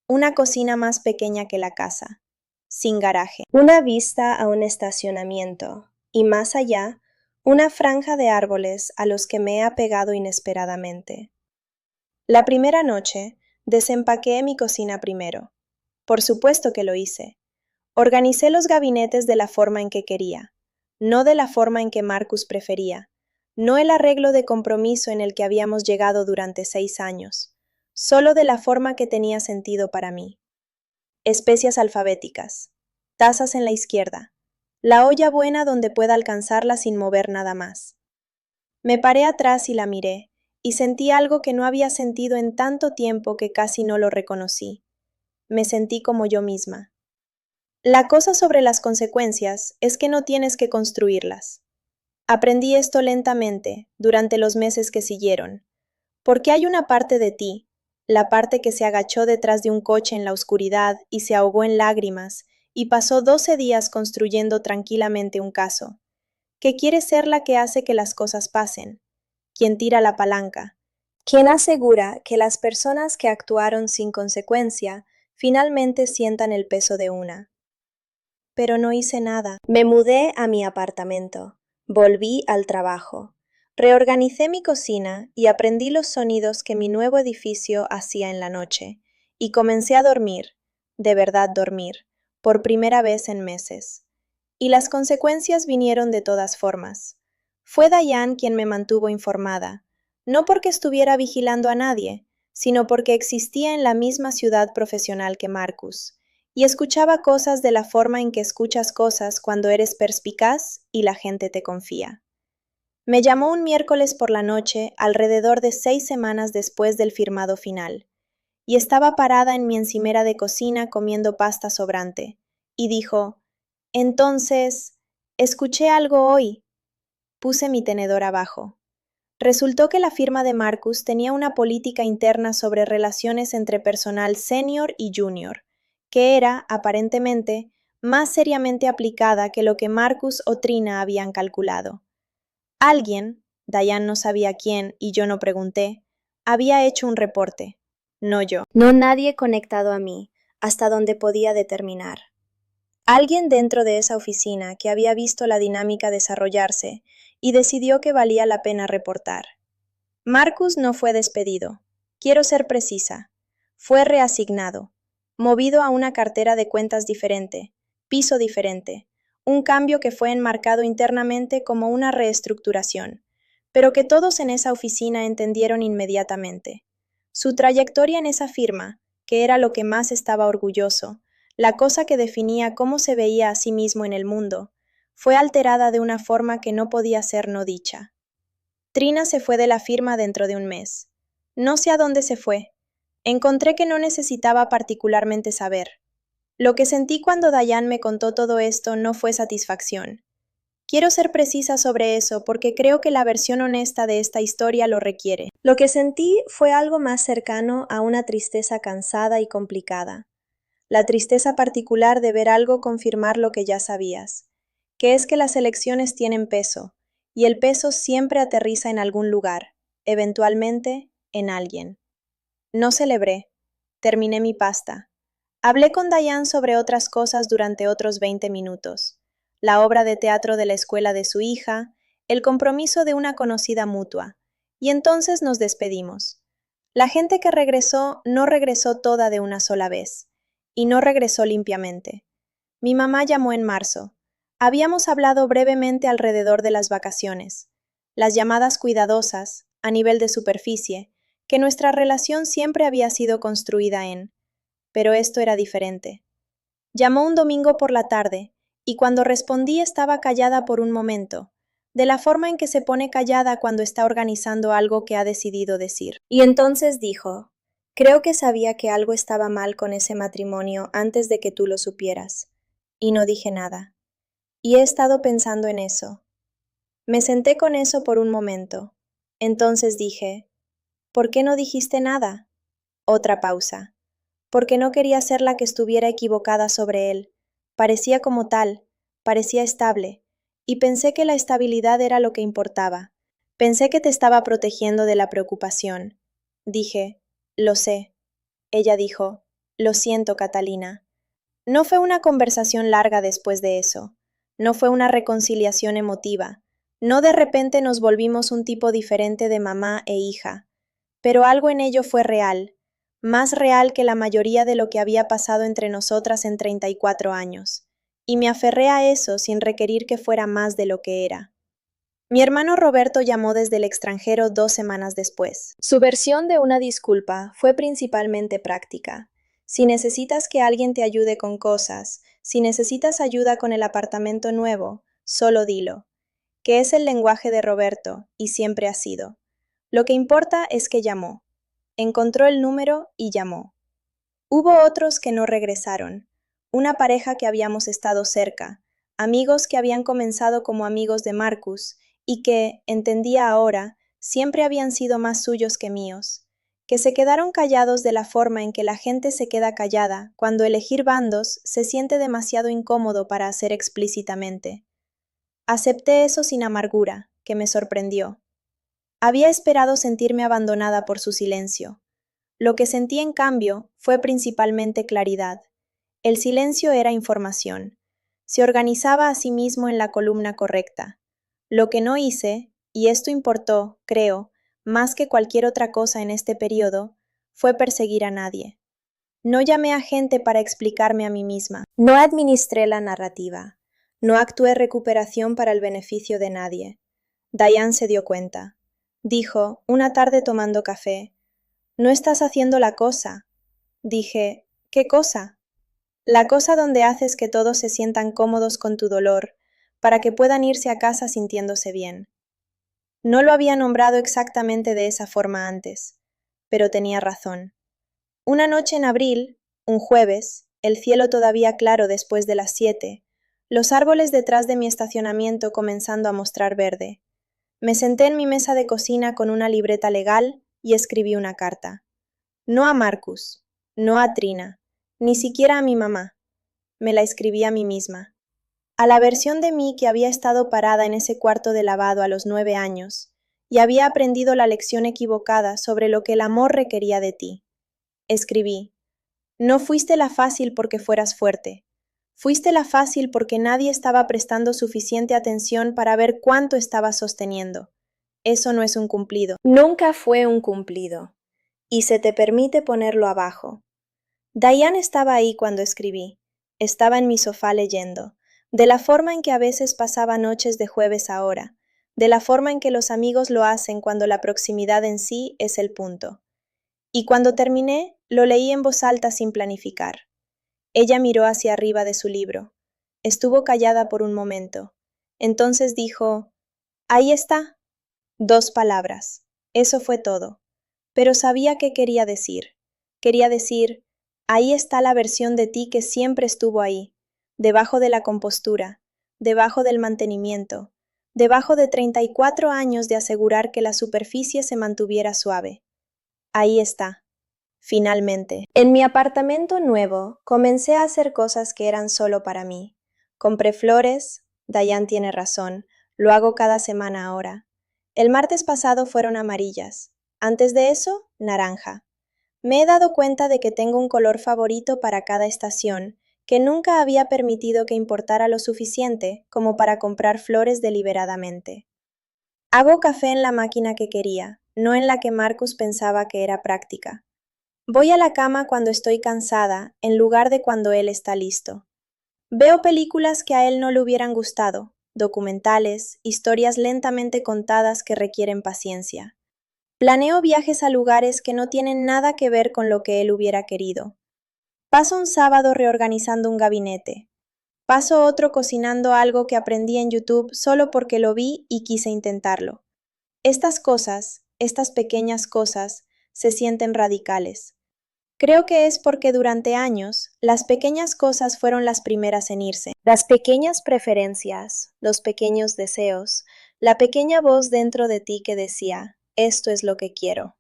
Una cocina más pequeña que la casa, sin garaje. Una vista a un estacionamiento y más allá, una franja de árboles a los que me he apegado inesperadamente. La primera noche, desempaqué mi cocina primero. Por supuesto que lo hice. Organicé los gabinetes de la forma en que quería, no de la forma en que Marcus prefería, no el arreglo de compromiso en el que habíamos llegado durante 6 años, solo de la forma que tenía sentido para mí. Especias alfabéticas, tazas en la izquierda, la olla buena donde pueda alcanzarla sin mover nada más. Me paré atrás y la miré, y sentí algo que no había sentido en tanto tiempo que casi no lo reconocí. Me sentí como yo misma. La cosa sobre las consecuencias es que no tienes que construirlas. Aprendí esto lentamente, durante los meses que siguieron, porque hay una parte de ti, la parte que se agachó detrás de un coche en la oscuridad y se ahogó en lágrimas, y pasó 12 días construyendo tranquilamente un caso, que quiere ser la que hace que las cosas pasen, quien tira la palanca, quien asegura que las personas que actuaron sin consecuencia finalmente sientan el peso de una. Pero no hice nada. Me mudé a mi apartamento, volví al trabajo, reorganicé mi cocina y aprendí los sonidos que mi nuevo edificio hacía en la noche, y comencé a dormir, de verdad dormir, por primera vez en meses. Y las consecuencias vinieron de todas formas. Fue Diane quien me mantuvo informada, no porque estuviera vigilando a nadie, sino porque existía en la misma ciudad profesional que Marcus, y escuchaba cosas de la forma en que escuchas cosas cuando eres perspicaz y la gente te confía. Me llamó un miércoles por la noche, alrededor de 6 semanas después del firmado final, y estaba parada en mi encimera de cocina comiendo pasta sobrante, y dijo, entonces, escuché algo hoy. Puse mi tenedor abajo. Resultó que la firma de Marcus tenía una política interna sobre relaciones entre personal senior y junior, que era, aparentemente, más seriamente aplicada que lo que Marcus o Trina habían calculado. Alguien, Diane no sabía quién y yo no pregunté, había hecho un reporte. No yo. No nadie conectado a mí, hasta donde podía determinar. Alguien dentro de esa oficina que había visto la dinámica desarrollarse y decidió que valía la pena reportar. Marcus no fue despedido. Quiero ser precisa. Fue reasignado, movido a una cartera de cuentas diferente, piso diferente, un cambio que fue enmarcado internamente como una reestructuración, pero que todos en esa oficina entendieron inmediatamente. Su trayectoria en esa firma, que era lo que más estaba orgulloso, la cosa que definía cómo se veía a sí mismo en el mundo, fue alterada de una forma que no podía ser no dicha. Trina se fue de la firma dentro de un mes. No sé a dónde se fue. Encontré que no necesitaba particularmente saber. Lo que sentí cuando Diane me contó todo esto no fue satisfacción. Quiero ser precisa sobre eso porque creo que la versión honesta de esta historia lo requiere. Lo que sentí fue algo más cercano a una tristeza cansada y complicada. La tristeza particular de ver algo confirmar lo que ya sabías, que es que las elecciones tienen peso, y el peso siempre aterriza en algún lugar, eventualmente en alguien. No celebré. Terminé mi pasta. Hablé con Diane sobre otras cosas durante otros 20 minutos. La obra de teatro de la escuela de su hija, el compromiso de una conocida mutua, y entonces nos despedimos. La gente que regresó no regresó toda de una sola vez, y no regresó limpiamente. Mi mamá llamó en marzo. Habíamos hablado brevemente alrededor de las vacaciones, las llamadas cuidadosas, a nivel de superficie, que nuestra relación siempre había sido construida en, pero esto era diferente. Llamó un domingo por la tarde, y cuando respondí estaba callada por un momento, de la forma en que se pone callada cuando está organizando algo que ha decidido decir. Y entonces dijo, creo que sabía que algo estaba mal con ese matrimonio antes de que tú lo supieras. Y no dije nada. Y he estado pensando en eso. Me senté con eso por un momento. Entonces dije, ¿por qué no dijiste nada? Otra pausa. Porque no quería ser la que estuviera equivocada sobre él. Parecía como tal, parecía estable, y pensé que la estabilidad era lo que importaba. Pensé que te estaba protegiendo de la preocupación. Dije, lo sé. Ella dijo, lo siento, Catalina. No fue una conversación larga después de eso. No fue una reconciliación emotiva. No de repente nos volvimos un tipo diferente de mamá e hija. Pero algo en ello fue real, más real que la mayoría de lo que había pasado entre nosotras en 34 años. Y me aferré a eso sin requerir que fuera más de lo que era. Mi hermano Roberto llamó desde el extranjero 2 semanas después. Su versión de una disculpa fue principalmente práctica. Si necesitas que alguien te ayude con cosas, si necesitas ayuda con el apartamento nuevo, solo dilo. Que es el lenguaje de Roberto, y siempre ha sido. Lo que importa es que llamó. Encontró el número y llamó. Hubo otros que no regresaron. Una pareja que habíamos estado cerca, amigos que habían comenzado como amigos de Marcus y que, entendía ahora, siempre habían sido más suyos que míos, que se quedaron callados de la forma en que la gente se queda callada cuando elegir bandos se siente demasiado incómodo para hacer explícitamente. Acepté eso sin amargura, que me sorprendió. Había esperado sentirme abandonada por su silencio. Lo que sentí, en cambio, fue principalmente claridad. El silencio era información. Se organizaba a sí mismo en la columna correcta. Lo que no hice, y esto importó, creo, más que cualquier otra cosa en este periodo, fue perseguir a nadie. No llamé a gente para explicarme a mí misma. No administré la narrativa. No actué recuperación para el beneficio de nadie. Diane se dio cuenta. Dijo, una tarde tomando café, No estás haciendo la cosa. Dije, ¿qué cosa? La cosa donde haces que todos se sientan cómodos con tu dolor, para que puedan irse a casa sintiéndose bien. No lo había nombrado exactamente de esa forma antes, pero tenía razón. Una noche en abril, un jueves, el cielo todavía claro después de las 7, los árboles detrás de mi estacionamiento comenzando a mostrar verde. Me senté en mi mesa de cocina con una libreta legal y escribí una carta. No a Marcus, no a Trina, ni siquiera a mi mamá. Me la escribí a mí misma. A la versión de mí que había estado parada en ese cuarto de lavado a los 9 años y había aprendido la lección equivocada sobre lo que el amor requería de ti. Escribí, no fuiste la fácil porque fueras fuerte. Fuiste la fácil porque nadie estaba prestando suficiente atención para ver cuánto estabas sosteniendo. Eso no es un cumplido. Nunca fue un cumplido. Y se te permite ponerlo abajo. Diane estaba ahí cuando escribí. Estaba en mi sofá leyendo, de la forma en que a veces pasaba noches de jueves ahora, de la forma en que los amigos lo hacen cuando la proximidad en sí es el punto. Y cuando terminé, lo leí en voz alta sin planificar. Ella miró hacia arriba de su libro. Estuvo callada por un momento. Entonces dijo, ahí está. 2 palabras. Eso fue todo. Pero sabía qué quería decir. Quería decir, ahí está la versión de ti que siempre estuvo ahí, debajo de la compostura, debajo del mantenimiento, debajo de 34 años de asegurar que la superficie se mantuviera suave. Ahí está. Finalmente. En mi apartamento nuevo, comencé a hacer cosas que eran solo para mí. Compré flores, Diane tiene razón, lo hago cada semana ahora. El martes pasado fueron amarillas, antes de eso, naranja. Me he dado cuenta de que tengo un color favorito para cada estación, que nunca había permitido que importara lo suficiente como para comprar flores deliberadamente. Hago café en la máquina que quería, no en la que Marcus pensaba que era práctica. Voy a la cama cuando estoy cansada, en lugar de cuando él está listo. Veo películas que a él no le hubieran gustado, documentales, historias lentamente contadas que requieren paciencia. Planeo viajes a lugares que no tienen nada que ver con lo que él hubiera querido. Paso un sábado reorganizando un gabinete. Paso otro cocinando algo que aprendí en YouTube solo porque lo vi y quise intentarlo. Estas cosas, estas pequeñas cosas, se sienten radicales. Creo que es porque durante años las pequeñas cosas fueron las primeras en irse. Las pequeñas preferencias, los pequeños deseos, la pequeña voz dentro de ti que decía, esto es lo que quiero.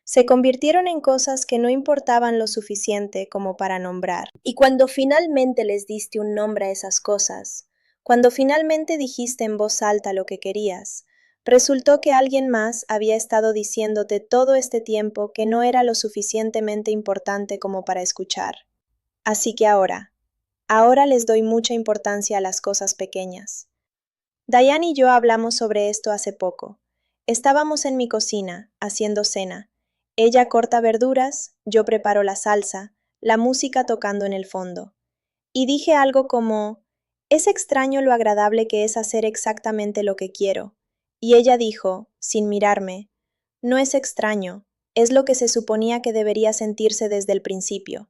Se convirtieron en cosas que no importaban lo suficiente como para nombrar. Y cuando finalmente les diste un nombre a esas cosas, cuando finalmente dijiste en voz alta lo que querías, resultó que alguien más había estado diciéndote todo este tiempo que no era lo suficientemente importante como para escuchar. Así que ahora les doy mucha importancia a las cosas pequeñas. Diane y yo hablamos sobre esto hace poco. Estábamos en mi cocina, haciendo cena. Ella corta verduras, yo preparo la salsa, la música tocando en el fondo. Y dije algo como, es extraño lo agradable que es hacer exactamente lo que quiero. Y ella dijo, sin mirarme, no es extraño, es lo que se suponía que debería sentirse desde el principio.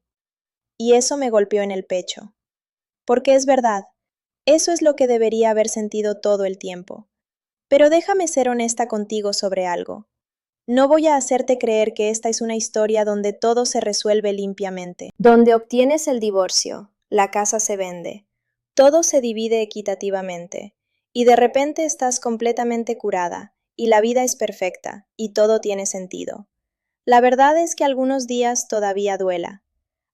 Y eso me golpeó en el pecho. Porque es verdad, eso es lo que debería haber sentido todo el tiempo. Pero déjame ser honesta contigo sobre algo. No voy a hacerte creer que esta es una historia donde todo se resuelve limpiamente, donde obtienes el divorcio, la casa se vende, todo se divide equitativamente, y de repente estás completamente curada, y la vida es perfecta, y todo tiene sentido. La verdad es que algunos días todavía duela.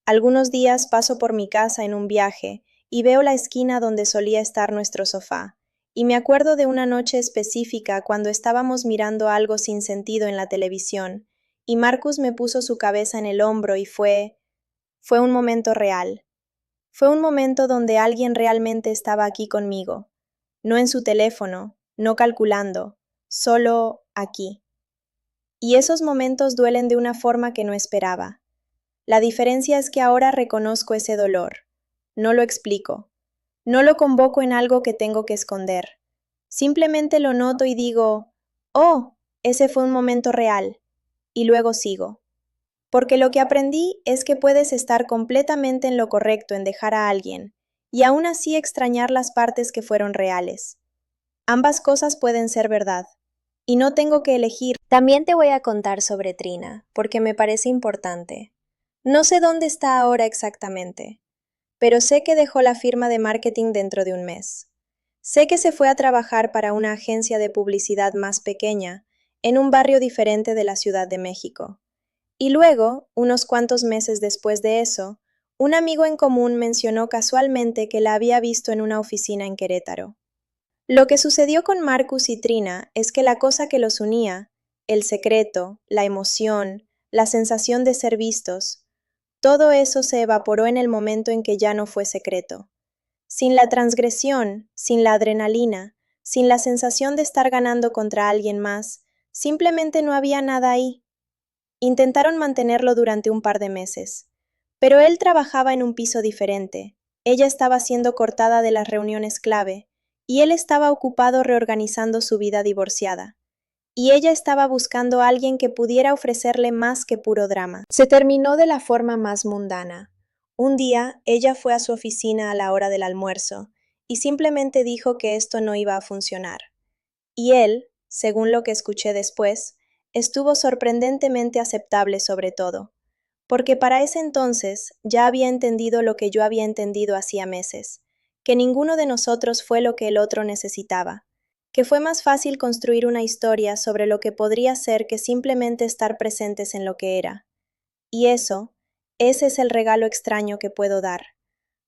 Algunos días paso por mi casa en un viaje y veo la esquina donde solía estar nuestro sofá, y me acuerdo de una noche específica cuando estábamos mirando algo sin sentido en la televisión, y Marcus me puso su cabeza en el hombro y fue un momento real. Fue un momento donde alguien realmente estaba aquí conmigo, no en su teléfono, no calculando, solo aquí. Y esos momentos duelen de una forma que no esperaba. La diferencia es que ahora reconozco ese dolor. No lo explico. No lo convoco en algo que tengo que esconder. Simplemente lo noto y digo, oh, ese fue un momento real. Y luego sigo. porque lo que aprendí es que puedes estar completamente en lo correcto en dejar a alguien y aún así extrañar las partes que fueron reales. Ambas cosas pueden ser verdad, y no tengo que elegir. También te voy a contar sobre Trina, porque me parece importante. No sé dónde está ahora exactamente, pero sé que dejó la firma de marketing dentro de un mes. Sé que se fue a trabajar para una agencia de publicidad más pequeña, en un barrio diferente de la Ciudad de México. Y luego, unos cuantos meses después de eso, un amigo en común mencionó casualmente que la había visto en una oficina en Querétaro. Lo que sucedió con Marcus y Trina es que la cosa que los unía, el secreto, la emoción, la sensación de ser vistos, todo eso se evaporó en el momento en que ya no fue secreto. Sin la transgresión, sin la adrenalina, sin la sensación de estar ganando contra alguien más, simplemente no había nada ahí. Intentaron mantenerlo durante un par de meses, pero él trabajaba en un piso diferente, ella estaba siendo cortada de las reuniones clave, y él estaba ocupado reorganizando su vida divorciada, y ella estaba buscando a alguien que pudiera ofrecerle más que puro drama. Se terminó de la forma más mundana. Un día, ella fue a su oficina a la hora del almuerzo, y simplemente dijo que esto no iba a funcionar. Y él, según lo que escuché después, estuvo sorprendentemente aceptable sobre todo, porque para ese entonces ya había entendido lo que yo había entendido hacía meses, que ninguno de nosotros fue lo que el otro necesitaba, que fue más fácil construir una historia sobre lo que podría ser que simplemente estar presentes en lo que era. Y ese es el regalo extraño que puedo dar.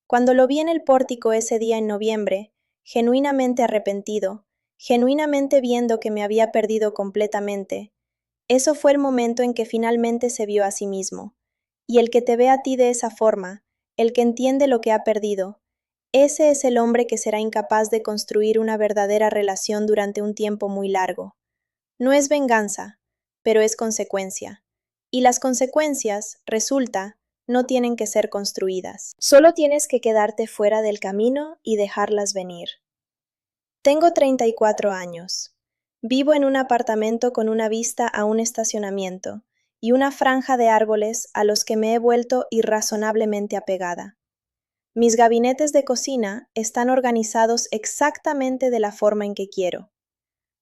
Cuando lo vi en el pórtico ese día en noviembre, genuinamente arrepentido, genuinamente viendo que me había perdido completamente, eso fue el momento en que finalmente se vio a sí mismo. Y el que te ve a ti de esa forma, el que entiende lo que ha perdido, ese es el hombre que será incapaz de construir una verdadera relación durante un tiempo muy largo. No es venganza, pero es consecuencia. Y las consecuencias, resulta, no tienen que ser construidas. Solo tienes que quedarte fuera del camino y dejarlas venir. Tengo 34 años. Vivo en un apartamento con una vista a un estacionamiento y una franja de árboles a los que me he vuelto irrazonablemente apegada. Mis gabinetes de cocina están organizados exactamente de la forma en que quiero.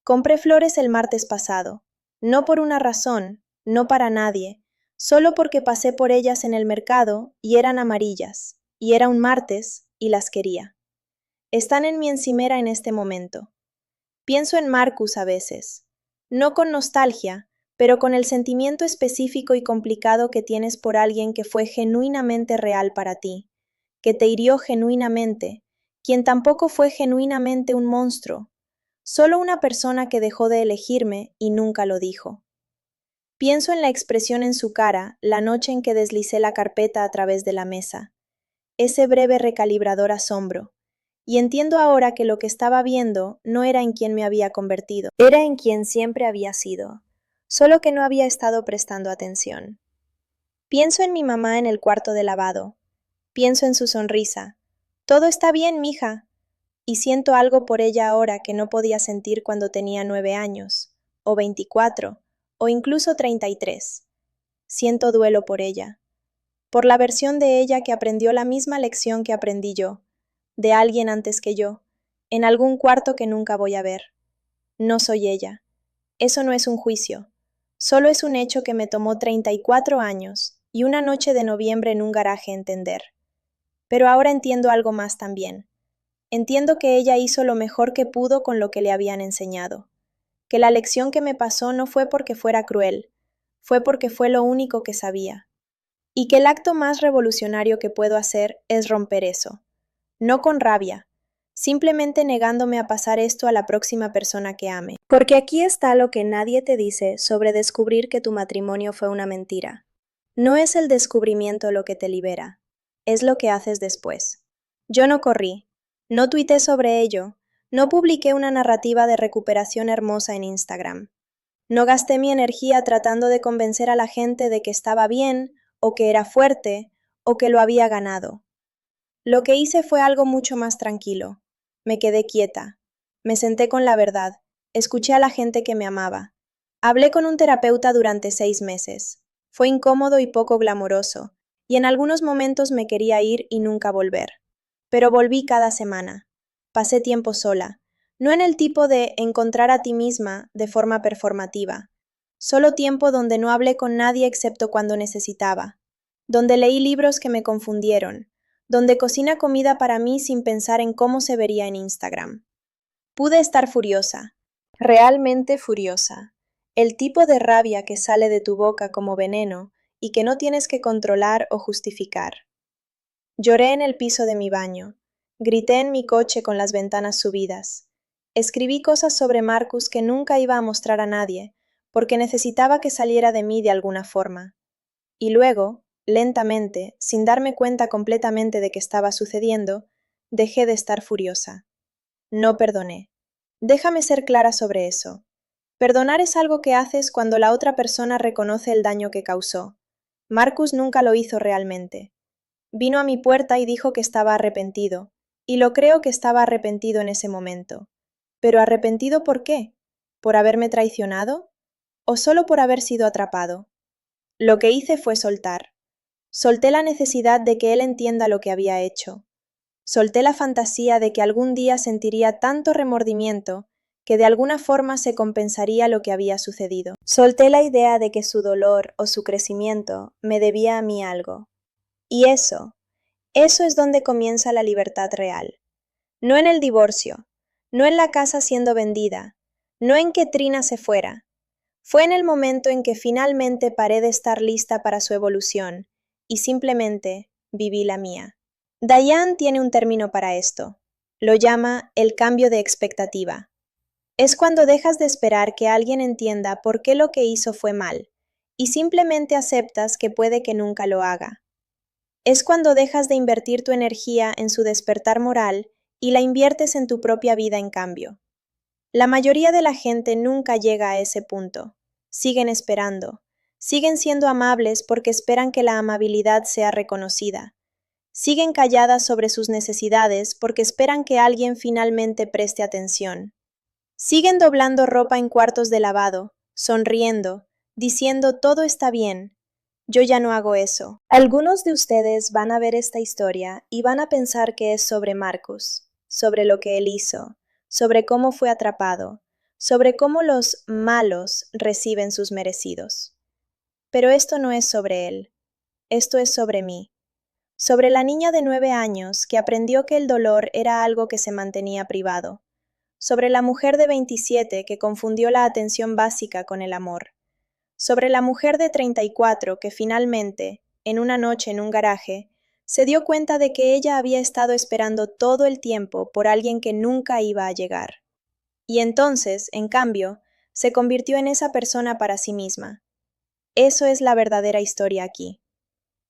Compré flores el martes pasado, no por una razón, no para nadie, solo porque pasé por ellas en el mercado y eran amarillas, y era un martes y las quería. Están en mi encimera en este momento. Pienso en Marcus a veces, no con nostalgia, pero con el sentimiento específico y complicado que tienes por alguien que fue genuinamente real para ti, que te hirió genuinamente, quien tampoco fue genuinamente un monstruo, solo una persona que dejó de elegirme y nunca lo dijo. Pienso en la expresión en su cara la noche en que deslicé la carpeta a través de la mesa, ese breve recalibrador asombro, y entiendo ahora que lo que estaba viendo no era en quien me había convertido, era en quien siempre había sido, solo que no había estado prestando atención. Pienso en mi mamá en el cuarto de lavado, pienso en su sonrisa. Todo está bien, mija, y siento algo por ella ahora que no podía sentir cuando tenía 9 años, o 24, o incluso 33. Siento duelo por ella, por la versión de ella que aprendió la misma lección que aprendí yo, de alguien antes que yo, en algún cuarto que nunca voy a ver. No soy ella. Eso no es un juicio. Solo es un hecho que me tomó 34 años y una noche de noviembre en un garaje entender. Pero ahora entiendo algo más también. Entiendo que ella hizo lo mejor que pudo con lo que le habían enseñado. Que la lección que me pasó no fue porque fuera cruel, fue porque fue lo único que sabía. Y que el acto más revolucionario que puedo hacer es romper eso. No con rabia, simplemente negándome a pasar esto a la próxima persona que ame. Porque aquí está lo que nadie te dice sobre descubrir que tu matrimonio fue una mentira. No es el descubrimiento lo que te libera, es lo que haces después. Yo no corrí, no tuiteé sobre ello, no publiqué una narrativa de recuperación hermosa en Instagram. No gasté mi energía tratando de convencer a la gente de que estaba bien, o que era fuerte, o que lo había ganado. Lo que hice fue algo mucho más tranquilo. Me quedé quieta. Me senté con la verdad. Escuché a la gente que me amaba. Hablé con un terapeuta durante 6 meses. Fue incómodo y poco glamoroso, y en algunos momentos me quería ir y nunca volver. Pero volví cada semana. Pasé tiempo sola, no en el tipo de encontrar a ti misma de forma performativa, solo tiempo donde no hablé con nadie excepto cuando necesitaba, donde leí libros que me confundieron, donde cocina comida para mí sin pensar en cómo se vería en Instagram. Pude estar furiosa, realmente furiosa, el tipo de rabia que sale de tu boca como veneno y que no tienes que controlar o justificar. Lloré en el piso de mi baño, grité en mi coche con las ventanas subidas, escribí cosas sobre Marcus que nunca iba a mostrar a nadie, porque necesitaba que saliera de mí de alguna forma. Y luego, lentamente, sin darme cuenta completamente de que estaba sucediendo, dejé de estar furiosa. No perdoné. Déjame ser clara sobre eso. Perdonar es algo que haces cuando la otra persona reconoce el daño que causó. Marcus nunca lo hizo realmente. Vino a mi puerta y dijo que estaba arrepentido, y lo creo que estaba arrepentido en ese momento. ¿Pero arrepentido por qué? ¿Por haberme traicionado? ¿O solo por haber sido atrapado? Lo que hice fue soltar. Solté la necesidad de que él entienda lo que había hecho. Solté la fantasía de que algún día sentiría tanto remordimiento que de alguna forma se compensaría lo que había sucedido. Solté la idea de que su dolor o su crecimiento me debía a mí algo. Y eso es donde comienza la libertad real. No en el divorcio, no en la casa siendo vendida, no en que Trina se fuera. Fue en el momento en que finalmente paré de estar lista para su evolución y simplemente viví la mía. Diane tiene un término para esto. Lo llama el cambio de expectativa. Es cuando dejas de esperar que alguien entienda por qué lo que hizo fue mal y simplemente aceptas que puede que nunca lo haga. Es cuando dejas de invertir tu energía en su despertar moral y la inviertes en tu propia vida en cambio. La mayoría de la gente nunca llega a ese punto. Siguen esperando. Siguen siendo amables porque esperan que la amabilidad sea reconocida. Siguen calladas sobre sus necesidades porque esperan que alguien finalmente preste atención. Siguen doblando ropa en cuartos de lavado, sonriendo, diciendo todo está bien. Yo ya no hago eso. Algunos de ustedes van a ver esta historia y van a pensar que es sobre Marcus, sobre lo que él hizo, sobre cómo fue atrapado, sobre cómo los malos reciben sus merecidos. Pero esto no es sobre él, esto es sobre mí. Sobre la niña de 9 años que aprendió que el dolor era algo que se mantenía privado. Sobre la mujer de 27 que confundió la atención básica con el amor. Sobre la mujer de 34 que finalmente, en una noche en un garaje, se dio cuenta de que ella había estado esperando todo el tiempo por alguien que nunca iba a llegar. Y entonces, en cambio, se convirtió en esa persona para sí misma. Eso es la verdadera historia aquí.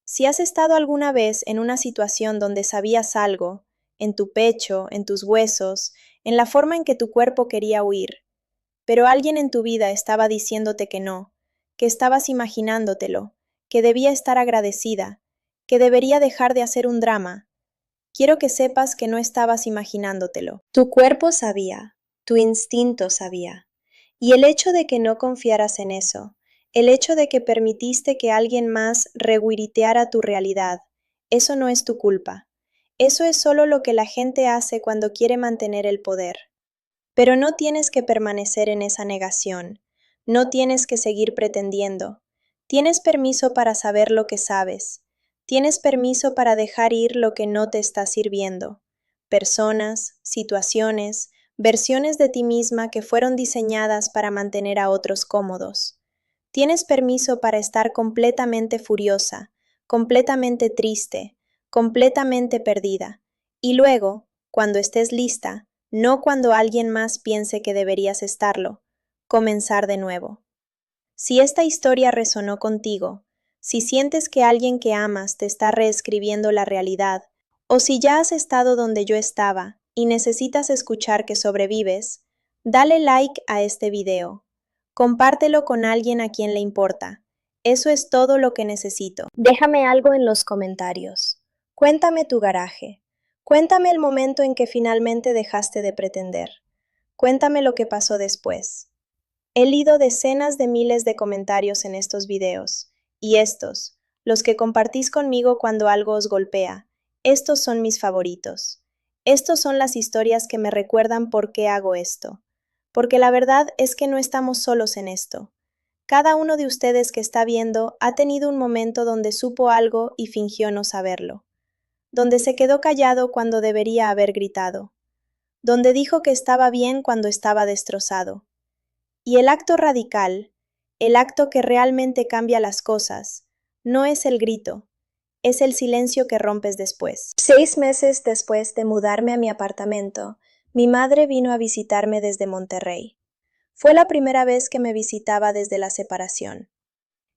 Si has estado alguna vez en una situación donde sabías algo, en tu pecho, en tus huesos, en la forma en que tu cuerpo quería huir, pero alguien en tu vida estaba diciéndote que no, que estabas imaginándotelo, que debía estar agradecida, que debería dejar de hacer un drama, quiero que sepas que no estabas imaginándotelo. Tu cuerpo sabía, tu instinto sabía, y el hecho de que no confiaras en eso, el hecho de que permitiste que alguien más reguiriteara tu realidad, eso no es tu culpa. Eso es solo lo que la gente hace cuando quiere mantener el poder. Pero no tienes que permanecer en esa negación. No tienes que seguir pretendiendo. Tienes permiso para saber lo que sabes. Tienes permiso para dejar ir lo que no te está sirviendo. Personas, situaciones, versiones de ti misma que fueron diseñadas para mantener a otros cómodos. Tienes permiso para estar completamente furiosa, completamente triste, completamente perdida. Y luego, cuando estés lista, no cuando alguien más piense que deberías estarlo, comenzar de nuevo. Si esta historia resonó contigo, si sientes que alguien que amas te está reescribiendo la realidad, o si ya has estado donde yo estaba y necesitas escuchar que sobrevives, dale like a este video. Compártelo con alguien a quien le importa. Eso es todo lo que necesito. Déjame algo en los comentarios. Cuéntame tu garaje. Cuéntame el momento en que finalmente dejaste de pretender. Cuéntame lo que pasó después. He leído decenas de miles de comentarios en estos videos Y estos, los que compartís conmigo cuando algo os golpea, estos son mis favoritos. Estos son las historias que me recuerdan por qué hago esto. Porque la verdad es que no estamos solos en esto. Cada uno de ustedes que está viendo ha tenido un momento donde supo algo y fingió no saberlo. Donde se quedó callado cuando debería haber gritado. Donde dijo que estaba bien cuando estaba destrozado. Y el acto radical, el acto que realmente cambia las cosas, no es el grito, es el silencio que rompes después. 6 meses después de mudarme a mi apartamento, mi madre vino a visitarme desde Monterrey. Fue la primera vez que me visitaba desde la separación.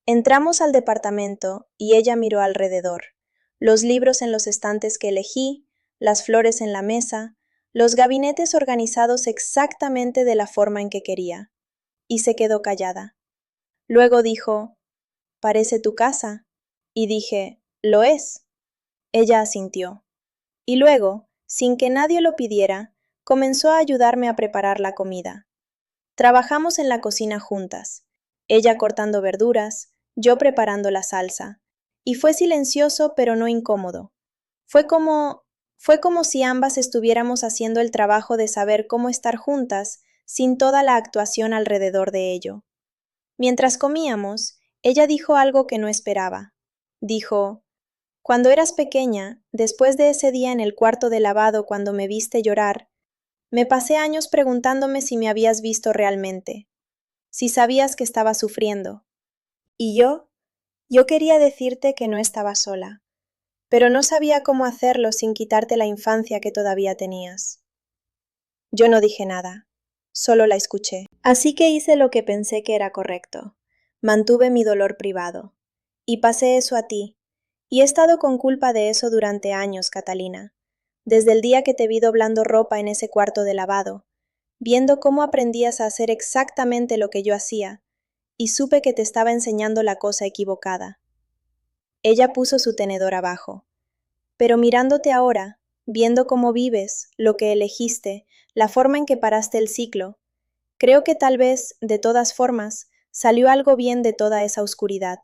Entramos al departamento y ella miró alrededor, los libros en los estantes que elegí, las flores en la mesa, los gabinetes organizados exactamente de la forma en que quería, y se quedó callada. Luego dijo, «Parece tu casa», y dije, «Lo es». Ella asintió. Y luego, sin que nadie lo pidiera, comenzó a ayudarme a preparar la comida. Trabajamos en la cocina juntas, ella cortando verduras, yo preparando la salsa, y fue silencioso pero no incómodo. Fue como, fue como si ambas estuviéramos haciendo el trabajo de saber cómo estar juntas sin toda la actuación alrededor de ello. Mientras comíamos, ella dijo algo que no esperaba. Dijo, «Cuando eras pequeña, después de ese día en el cuarto de lavado cuando me viste llorar, me pasé años preguntándome si me habías visto realmente, si sabías que estaba sufriendo. Y yo quería decirte que no estaba sola, pero no sabía cómo hacerlo sin quitarte la infancia que todavía tenías». Yo no dije nada, solo la escuché. Así que hice lo que pensé que era correcto. Mantuve mi dolor privado. Y pasé eso a ti. Y he estado con culpa de eso durante años, Catalina. Desde el día que te vi doblando ropa en ese cuarto de lavado, viendo cómo aprendías a hacer exactamente lo que yo hacía, y supe que te estaba enseñando la cosa equivocada. Ella puso su tenedor abajo. Pero mirándote ahora, viendo cómo vives, lo que elegiste, la forma en que paraste el ciclo, creo que tal vez, de todas formas, salió algo bien de toda esa oscuridad.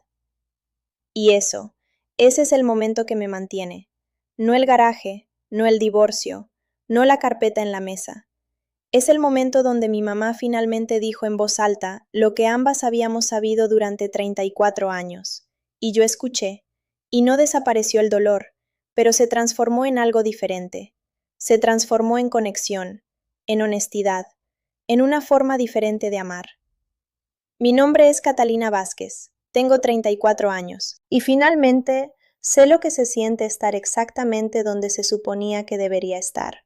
Y ese es el momento que me mantiene. No el garaje, no el divorcio, no la carpeta en la mesa. Es el momento donde mi mamá finalmente dijo en voz alta lo que ambas habíamos sabido durante 34 años. Y yo escuché, y no desapareció el dolor, pero se transformó en algo diferente. Se transformó en conexión, en honestidad, en una forma diferente de amar. Mi nombre es Catalina Vázquez, tengo 34 años, y finalmente sé lo que se siente estar exactamente donde se suponía que debería estar.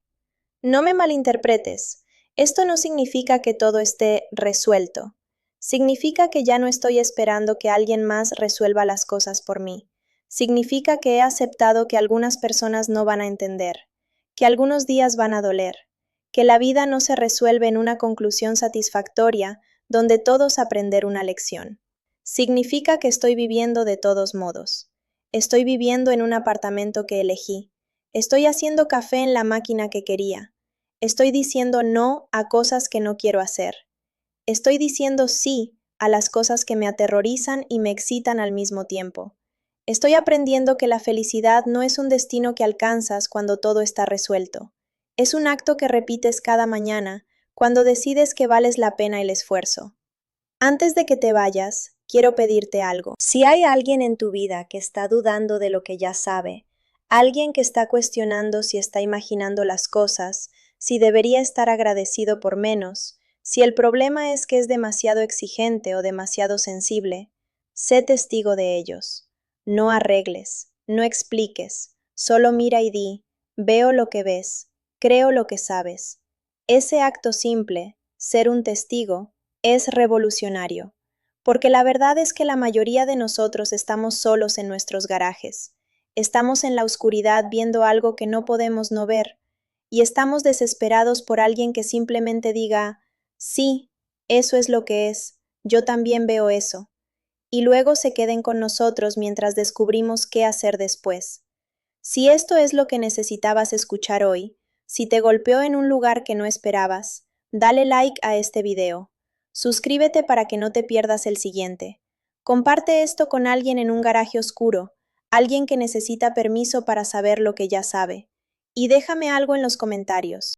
No me malinterpretes, esto no significa que todo esté resuelto. Significa que ya no estoy esperando que alguien más resuelva las cosas por mí. Significa que he aceptado que algunas personas no van a entender, que algunos días van a doler, que la vida no se resuelve en una conclusión satisfactoria donde todos aprender una lección. Significa que estoy viviendo de todos modos. Estoy viviendo en un apartamento que elegí. Estoy haciendo café en la máquina que quería. Estoy diciendo no a cosas que no quiero hacer. Estoy diciendo sí a las cosas que me aterrorizan y me excitan al mismo tiempo. Estoy aprendiendo que la felicidad no es un destino que alcanzas cuando todo está resuelto. Es un acto que repites cada mañana cuando decides que vales la pena el esfuerzo. Antes de que te vayas, quiero pedirte algo. Si hay alguien en tu vida que está dudando de lo que ya sabe, alguien que está cuestionando si está imaginando las cosas, si debería estar agradecido por menos, si el problema es que es demasiado exigente o demasiado sensible, sé testigo de ellos. No arregles, no expliques, solo mira y di, veo lo que ves, creo lo que sabes. Ese acto simple, ser un testigo, es revolucionario, porque la verdad es que la mayoría de nosotros estamos solos en nuestros garajes. Estamos en la oscuridad viendo algo que no podemos no ver, y estamos desesperados por alguien que simplemente diga, sí, eso es lo que es, yo también veo eso, y luego se queden con nosotros mientras descubrimos qué hacer después. Si esto es lo que necesitabas escuchar hoy, si te golpeó en un lugar que no esperabas, dale like a este video. Suscríbete para que no te pierdas el siguiente. Comparte esto con alguien en un garaje oscuro, alguien que necesita permiso para saber lo que ya sabe. Y déjame algo en los comentarios.